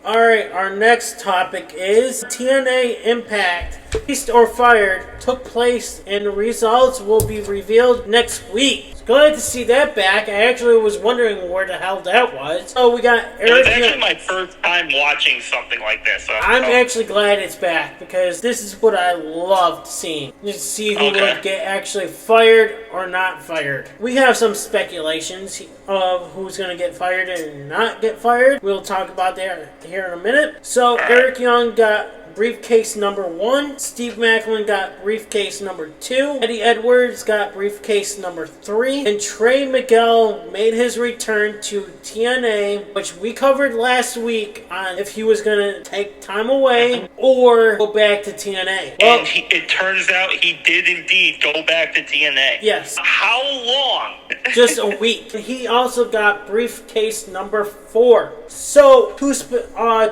Alright, our next topic is TNA Impact. Released or fired took place and the results will be revealed next week. Glad to see that back. I actually was wondering where the hell that was. So we got Eric. It was actually my first time watching something like this. I'm actually glad it's back because this is what I loved seeing. Just to see who would get actually fired or not fired. We have some speculations of who's going to get fired and not get fired. We'll talk about that here in a minute. So Eric Young got briefcase number 1. Steve Macklin got briefcase number 2. Eddie Edwards got briefcase number 3. And Trey Miguel made his return to TNA, which we covered last week on if he was going to take time away or go back to TNA. Well, and it turns out he did indeed go back to TNA. Yes. How long? Just a week. He also got briefcase number 4. So,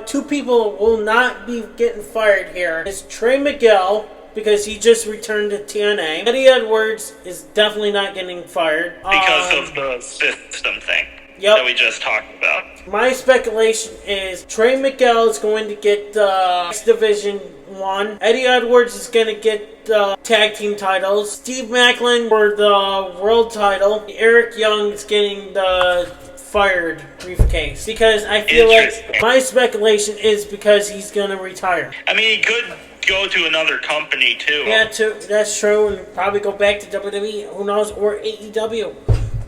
two people will not be getting fired here. It's Trey Miguel, because he just returned to TNA. Eddie Edwards is definitely not getting fired. Because of the system thing that we just talked about. My speculation is Trey Miguel is going to get the X Division 1. Eddie Edwards is going to get the tag team titles. Steve Macklin for the world title. Eric Young is getting the fired briefcase. Because I feel like my speculation is because he's going to retire. I mean, he could go to another company too. Yeah, that's true. And probably go back to WWE. Who knows? Or AEW.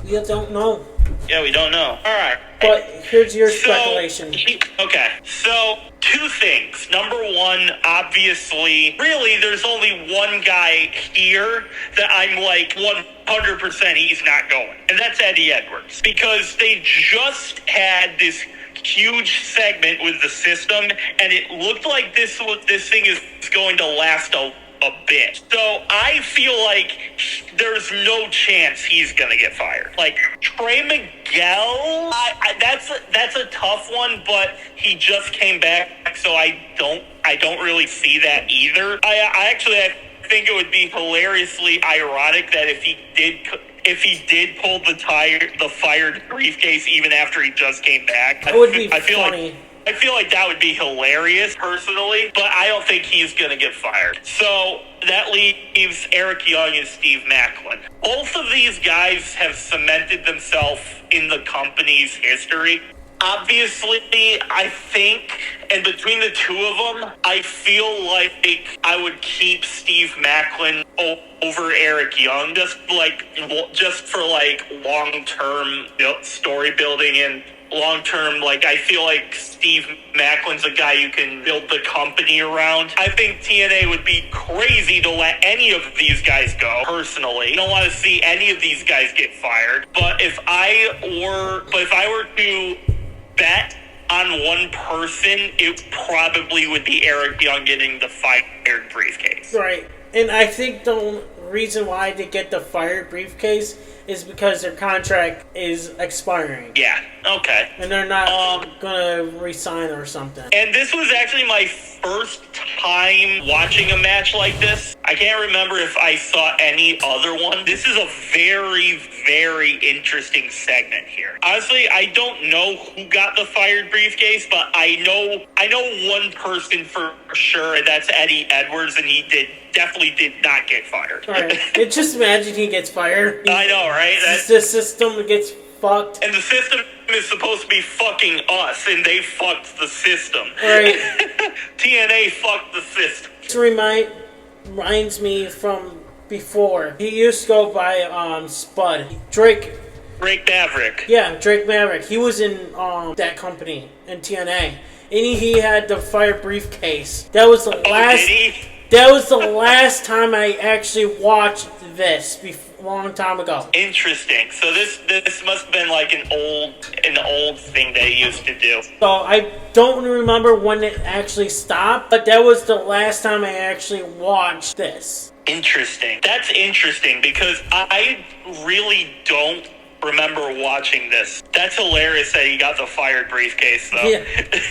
We don't know. Yeah, we don't know. Alright. But here's your speculation. Okay, so 2 things. Number 1, obviously, really, there's only one guy here that I'm like 100% he's not going. And that's Eddie Edwards. Because they just had this huge segment with the system, and it looked like this thing is going to last a bit. So I feel like there's no chance he's gonna get fired. Like Trey Miguel, that's a tough one, but he just came back, so I don't really see that either. I think it would be hilariously ironic that if he did pull the fired briefcase even after he just came back. That would be funny. I feel like that would be hilarious, personally, but I don't think he's going to get fired. So that leaves Eric Young and Steve Macklin. Both of these guys have cemented themselves in the company's history. Obviously, I think, and between the two of them, I feel like I would keep Steve Macklin over Eric Young, just for long-term story building and long-term, I feel like Steve Macklin's a guy you can build the company around. I think TNA would be crazy to let any of these guys go, personally. I don't want to see any of these guys get fired. But if I were to bet on one person, it probably would be Eric Young getting the fired briefcase. Right. And I think the reason why they get the fired briefcase is because their contract is expiring. Yeah, okay. And they're not going to re-sign or something. And this was actually my first time watching a match like this. I can't remember if I saw any other one. This is a very, very interesting segment here. Honestly, I don't know who got the fired briefcase, but I know one person for sure, and that's Eddie Edwards, and he definitely did not get fired. Right. Just imagine he gets fired. I know, right? The system gets fucked. And the system is supposed to be fucking us, and they fucked the system. Right. TNA fucked the system. This reminds me from before. He used to go by Spud. Drake Maverick. Yeah, Drake Maverick. He was in that company in TNA. And he had the fire briefcase. That was the last. Did he? That was the last time I actually watched this a long time ago. Interesting. So this must have been like an old thing they used to do. So I don't remember when it actually stopped, but that was the last time I actually watched this. Interesting. That's interesting because I really don't remember watching this. That's hilarious that he got the fired briefcase, though. Yeah,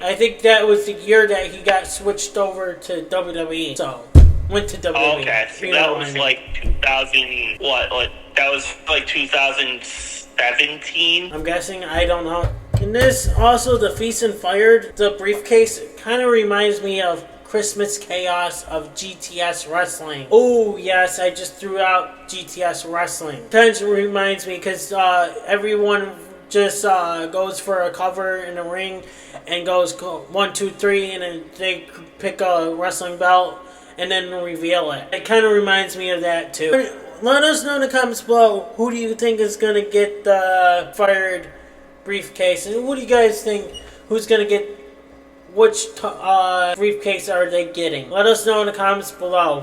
I think that was the year that he got switched over to WWE. So, went to WWE. Okay, so that was like 2000, what? That was like 2017? I'm guessing, I don't know. And this also, the Feast and Fired, the briefcase, kind of reminds me of Christmas Chaos of GTS Wrestling. Oh yes, I just threw out GTS Wrestling. Kind of reminds me because everyone just goes for a cover in the ring and goes 1, 2, 3, and then they pick a wrestling belt and then reveal it. It kind of reminds me of that too. Let us know in the comments below, who do you think is going to get the Fired briefcase, and what do you guys think, who's going to get which briefcase are they getting? Let us know in the comments below.